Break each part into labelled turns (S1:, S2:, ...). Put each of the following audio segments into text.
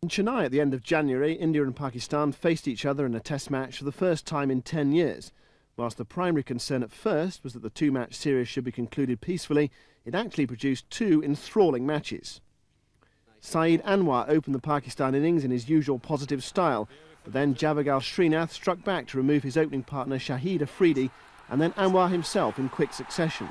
S1: In Chennai at the end of January, India and Pakistan faced each other in a test match for the first time in 10 years. Whilst the primary concern at first was that the two-match series should be concluded peacefully, it actually produced two enthralling matches. Saeed Anwar opened the Pakistan innings in his usual positive style, but then Javagal Srinath struck back to remove his opening partner Shahid Afridi, and then Anwar himself in quick succession.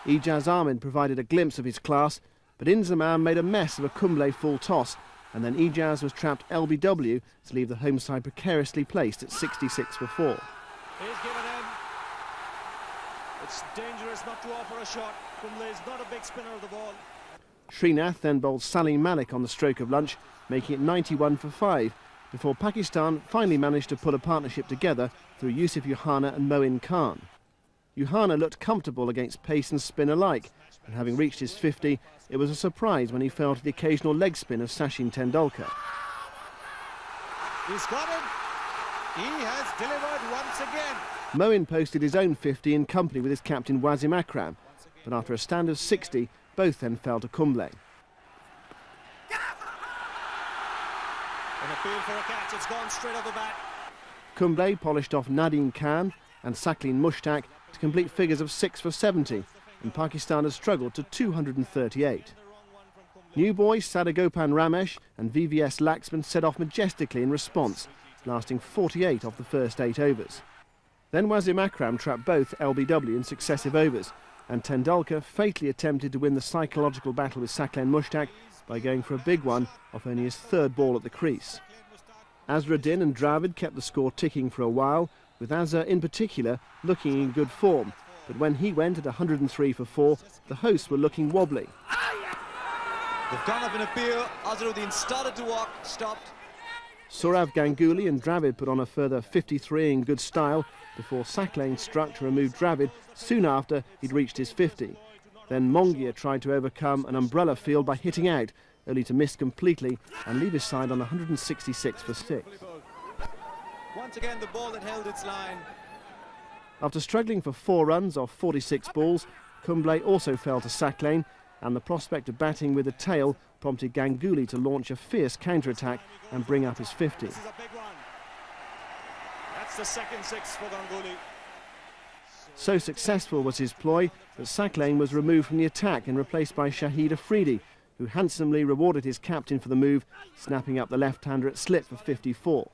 S1: Ijaz Ahmed provided a glimpse of his class, but Inzamam made a mess of a Kumble full toss, and then Ijaz was trapped LBW to leave the home side precariously placed at 66 for 4.
S2: He's given in. It's dangerous not to offer a shot. Kumble is not a big spinner of the ball.
S1: Srinath then bowled Salim Malik on the stroke of lunch, making it 91 for 5, before Pakistan finally managed to pull a partnership together through Yusuf Yuhana and Moin Khan. Yuhana looked comfortable against pace and spin alike, and having reached his 50, it was a surprise when he fell to the occasional leg spin of Sachin Tendulkar.
S2: He's got him. He has delivered once again.
S1: Moin posted his own 50 in company with his captain Wasim Akram, but after a stand of 60, both then fell to Kumble.
S2: An appeal for a catch, it's gone straight off the bat.
S1: Kumble polished off Nadeem Khan and Saklin Mushtaq to complete figures of 6 for 70, and Pakistan has struggled to 238. New boys Sadagopan Ramesh and VVS Laxman set off majestically in response, lasting 48 off the first 8 overs. Then Wasim Akram trapped both LBW in successive overs, and Tendulkar fatally attempted to win the psychological battle with Saklin Mushtaq by going for a big one off only his third ball at the crease. Azharuddin and Dravid kept the score ticking for a while, with Azhar in particular looking in good form, but when he went at 103 for 4, the hosts were looking wobbly.
S2: They've gone up in a appeal. Azharuddin started to walk, stopped.
S1: Saurav Ganguly and Dravid put on a further 53 in good style before Saklin struck to remove Dravid soon after he'd reached his 50. Then Mongia tried to overcome an umbrella field by hitting out, only to miss completely and leave his side on 166 for 6.
S2: Once again, the ball that held its line.
S1: After struggling for 4 runs off 46 balls, Kumble also fell to Saklin, and the prospect of batting with a tail prompted Ganguly to launch a fierce counter-attack and bring up his 50.
S2: This is a big one. That's the second 6 for Ganguly.
S1: So successful was his ploy that Saklin was removed from the attack and replaced by Shahid Afridi, who handsomely rewarded his captain for the move, snapping up the left-hander at slip for 54.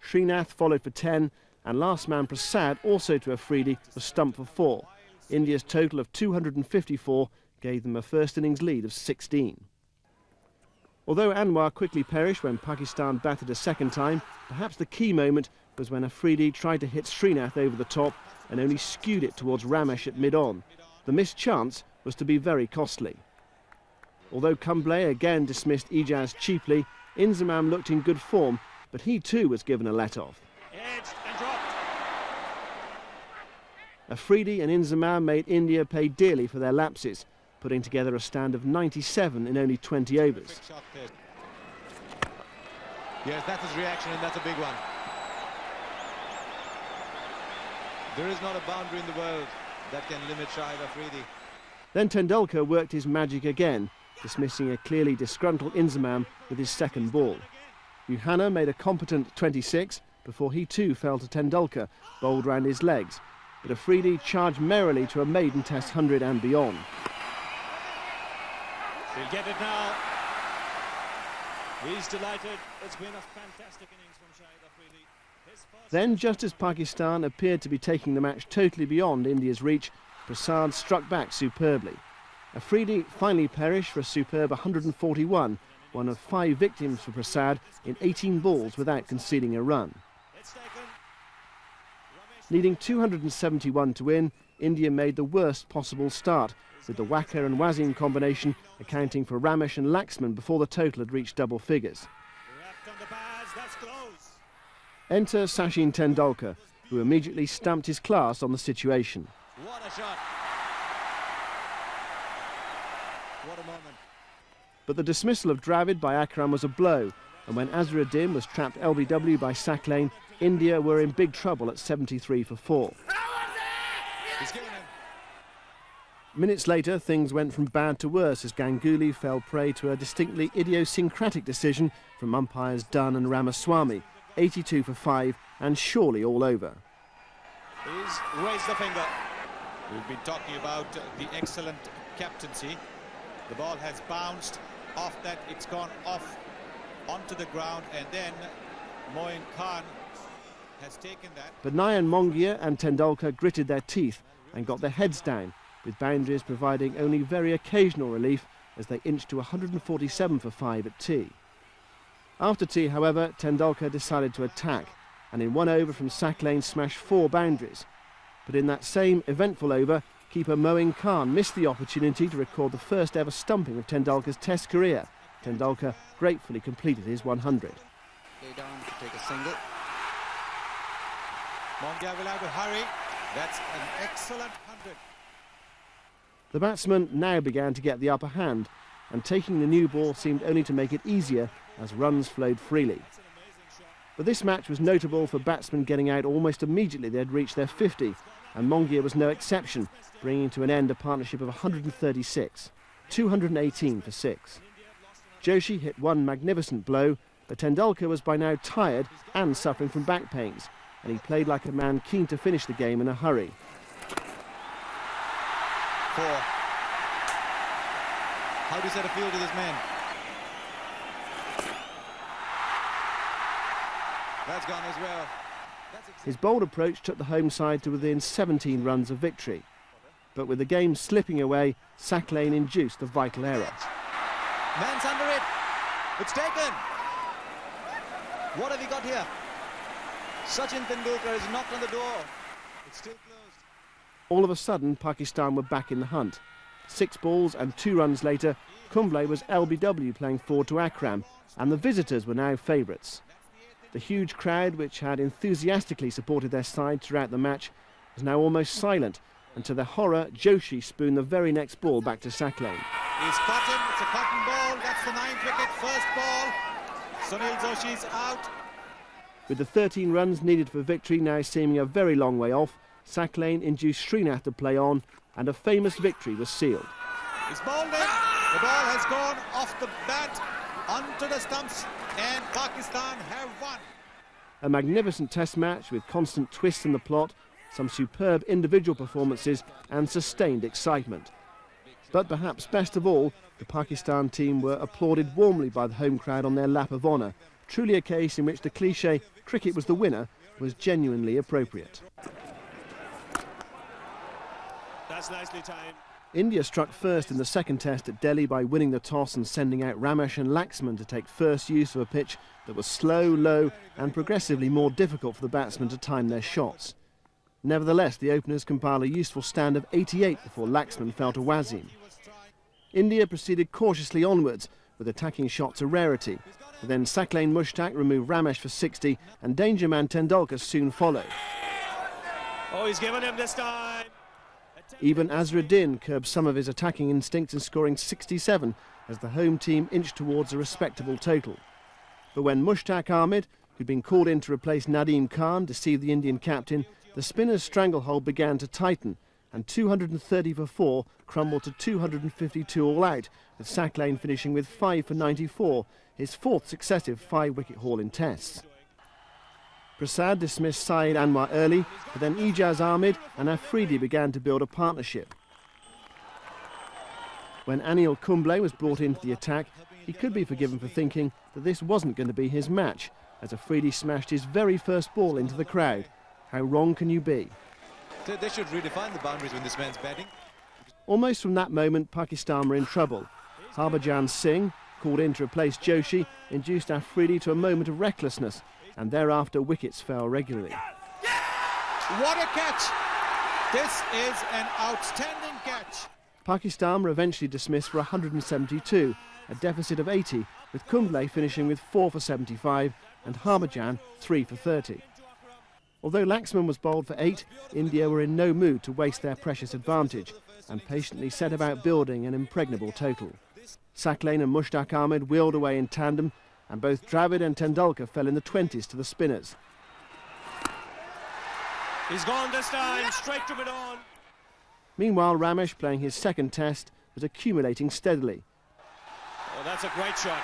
S1: Srinath followed for 10, and last man Prasad, also to Afridi, was stumped for 4. India's total of 254 gave them a first innings lead of 16. Although Anwar quickly perished when Pakistan batted a second time, perhaps the key moment was when Afridi tried to hit Srinath over the top and only skewed it towards Ramesh at mid-on. The missed chance was to be very costly. Although Kumble again dismissed Ijaz cheaply, Inzamam looked in good form, but he too was given a let-off.
S2: Edged and dropped.
S1: Afridi and Inzamam made India pay dearly for their lapses, putting together a stand of 97 in only 20 overs.
S2: Yes, that's his reaction, and that's a big one. There is not a boundary in the world that can limit Shahid Afridi.
S1: Then Tendulkar worked his magic again, dismissing a clearly disgruntled Inzamam with his second ball. Yuhana made a competent 26 before he too fell to Tendulkar, bowled round his legs, but Afridi charged merrily to a maiden test 100 and beyond.
S2: He'll get it now. He's delighted. It's been a fantastic innings from Shahid Afridi.
S1: Then, just as Pakistan appeared to be taking the match totally beyond India's reach, Prasad struck back superbly. Afridi finally perished for a superb 141, one of 5 victims for Prasad in 18 balls without conceding a run. Needing 271 to win, India made the worst possible start, with the Wacker and Wasim combination accounting for Ramesh and Laxman before the total had reached double figures. Enter Sachin Tendulkar, who immediately stamped his class on the situation.
S2: What a shot! What a moment.
S1: But the dismissal of Dravid by Akram was a blow, and when Azharuddin was trapped LBW by Saklin, India were in big trouble at 73 for 4. Minutes later, things went from bad to worse as Ganguly fell prey to a distinctly idiosyncratic decision from umpires Dunn and Ramaswamy, 82 for 5 and surely all over.
S3: He's raised the finger. We've been talking about the excellent captaincy. The ball has bounced off that, it's gone off onto the ground, and then Moin Khan has taken that.
S1: But Nayan Mongia and Tendulkar gritted their teeth and got their heads down, with boundaries providing only very occasional relief as they inched to 147 for 5 at tea. After tea, however, Tendulkar decided to attack, and in one over from Sack Lane smashed 4 boundaries. But in that same eventful over, keeper Moin Khan missed the opportunity to record the first ever stumping of Tendulkar's Test career. Tendulkar gratefully completed his 100.
S4: Lay down to take a single.
S3: Mongia will have to hurry. That's an excellent 100.
S1: The batsman now began to get the upper hand, and taking the new ball seemed only to make it easier as runs flowed freely. But this match was notable for batsmen getting out almost immediately they had reached their 50, and Mongia was no exception, bringing to an end a partnership of 136, 218 for 6. Joshi hit one magnificent blow, but Tendulkar was by now tired and suffering from back pains, and he played like a man keen to finish the game in a hurry.
S3: 4. How do you set a field to this man? That's gone as well.
S1: His bold approach took the home side to within 17 runs of victory. But with the game slipping away, Sack Lane induced the vital error.
S3: Man's under it. It's taken. What have we got here? Sachin Tendulkar has knocked on the door. It's still closed.
S1: All of a sudden, Pakistan were back in the hunt. 6 balls and 2 runs later, Kumble was LBW playing forward to Akram, and the visitors were now favourites. The huge crowd, which had enthusiastically supported their side throughout the match, was now almost silent, and to their horror, Joshi spooned the very next ball back to Sack Lane.
S3: He's caught him. It's a cotton ball. That's the 9th wicket, first ball. Sunil Joshi's out.
S1: With the 13 runs needed for victory now seeming a very long way off, Sack Lane induced Srinath to play on, and a famous victory was sealed.
S3: He's bowled in. The ball has gone off the bat onto the stumps, and Pakistan have won.
S1: A magnificent test match with constant twists in the plot, some superb individual performances and sustained excitement. But perhaps best of all, the Pakistan team were applauded warmly by the home crowd on their lap of honour, truly a case in which the cliché "cricket was the winner" was genuinely appropriate.
S2: That's nicely timed.
S1: India struck first in the second test at Delhi by winning the toss and sending out Ramesh and Laxman to take first use of a pitch that was slow, low and progressively more difficult for the batsmen to time their shots. Nevertheless, the openers compiled a useful stand of 88 before Laxman fell to Wasim. India proceeded cautiously onwards, with attacking shots a rarity. But then Sack Lane Mushtaq removed Ramesh for 60 and danger man Tendulkar soon followed.
S2: Oh, he's given him this time.
S1: Even Azruddin curbed some of his attacking instincts in scoring 67 as the home team inched towards a respectable total. But when Mushtaq Ahmed, who'd been called in to replace Nadeem Khan, deceived the Indian captain, the spinner's stranglehold began to tighten, and 230 for 4 crumbled to 252 all out, with Sack Lane finishing with 5 for 94, his 4th successive 5-wicket haul in tests. Prasad dismissed Syed Anwar early, but then Ijaz Ahmed and Afridi began to build a partnership. When Anil Kumble was brought into the attack, he could be forgiven for thinking that this wasn't going to be his match, as Afridi smashed his very first ball into the crowd. How wrong can you be?
S3: They should redefine the boundaries when this man's batting.
S1: Almost from that moment, Pakistan were in trouble. Harbhajan Singh, called in to replace Joshi, induced Afridi to a moment of recklessness, and thereafter wickets fell regularly.
S3: What a catch! This is an outstanding catch.
S1: Pakistan were eventually dismissed for 172, a deficit of 80, with Kumble finishing with 4 for 75 and Harbhajan 3 for 30. Although Laxman was bowled for 8, India were in no mood to waste their precious advantage and patiently set about building an impregnable total. Sack Lane and Mushtaq Ahmed wheeled away in tandem, and both Dravid and Tendulkar fell in the 20s to the spinners.
S2: He's gone this time, straight to mid-on.
S1: Meanwhile, Ramesh, playing his second test, was accumulating steadily.
S2: Oh, that's a great shot.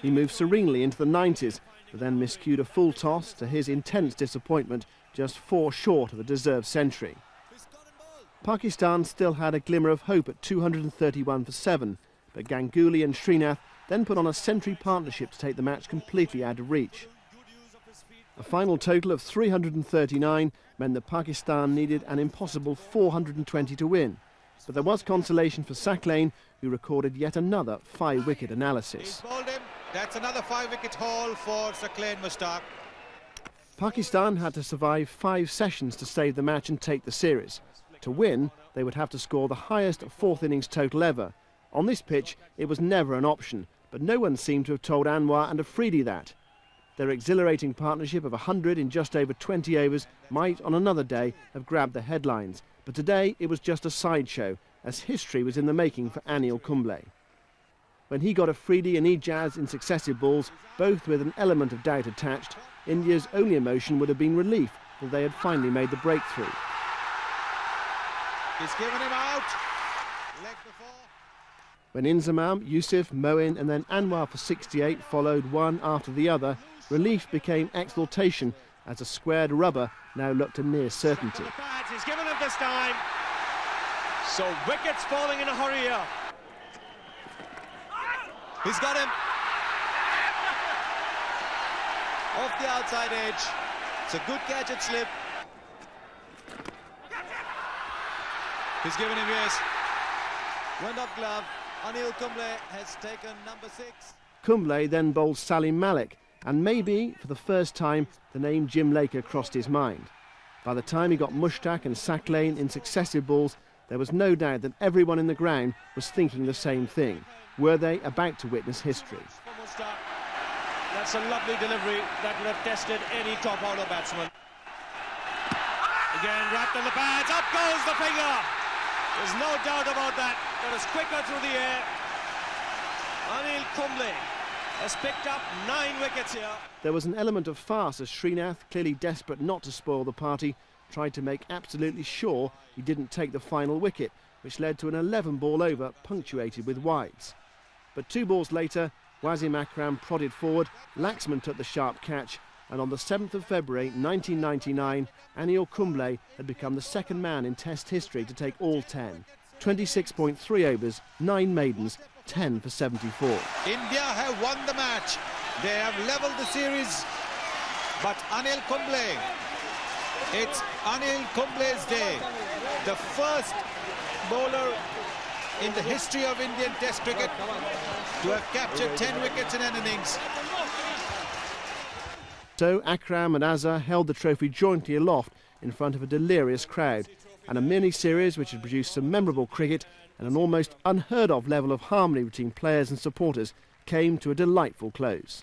S1: He moved serenely into the 90s, but then miscued a full toss, to his intense disappointment, just 4 short of a deserved century. Pakistan still had a glimmer of hope at 231 for 7, but Ganguly and Srinath then put on a century partnership to take the match completely out of reach. A final total of 339 meant that Pakistan needed an impossible 420 to win, but there was consolation for Saklane, who recorded yet another 5-wicket analysis.
S3: He's bowled him. That's another 5-wicket haul for Saklane Mushtaq.
S1: Pakistan had to survive 5 sessions to save the match and take the series. To win, they would have to score the highest 4th innings total ever. On this pitch, it was never an option, but no one seemed to have told Anwar and Afridi that. Their exhilarating partnership of 100 in just over 20 overs might, on another day, have grabbed the headlines. But today, it was just a sideshow, as history was in the making for Anil Kumble. When he got Afridi and Ijaz in successive balls, both with an element of doubt attached, India's only emotion would have been relief that they had finally made the breakthrough.
S3: He's given him out. Leg before.
S1: When Inzamam, Yusuf, Moin and then Anwar for 68 followed one after the other, relief became exultation as a squared rubber now looked a near certainty.
S2: He's given him this time. So wickets falling in a hurry here.
S3: He's got him. Off the outside edge. It's a good catch at slip. He's given him, yes. Went off glove. Anil Kumble has taken number 6.
S1: Kumble then bowled Salim Malik, and maybe, for the first time, the name Jim Laker crossed his mind. By the time he got Mushtaq and Saklane in successive balls, there was no doubt that everyone in the ground was thinking the same thing. Were they about to witness history?
S2: That's a lovely delivery that would have tested any top-order batsman. Again, wrapped in the pads, up goes the finger. There's no doubt about that. That is quicker through the air. Anil Kumble has picked up 9 wickets here.
S1: There was an element of farce as Srinath, clearly desperate not to spoil the party, tried to make absolutely sure he didn't take the final wicket, which led to an 11-ball over punctuated with wides. But 2 balls later, Wasim Akram prodded forward, Laxman took the sharp catch, and on the 7th of February 1999, Anil Kumble had become the second man in Test history to take all 10. 26.3 overs, 9 maidens, 10 for 74.
S3: India have won the match. They have levelled the series. But Anil Kumble, it's Anil Kumble's day. The first bowler in the history of Indian Test cricket to have captured 10 wickets in an innings.
S1: So Akram and Azhar held the trophy jointly aloft in front of a delirious crowd, and a mini-series which had produced some memorable cricket and an almost unheard of level of harmony between players and supporters came to a delightful close.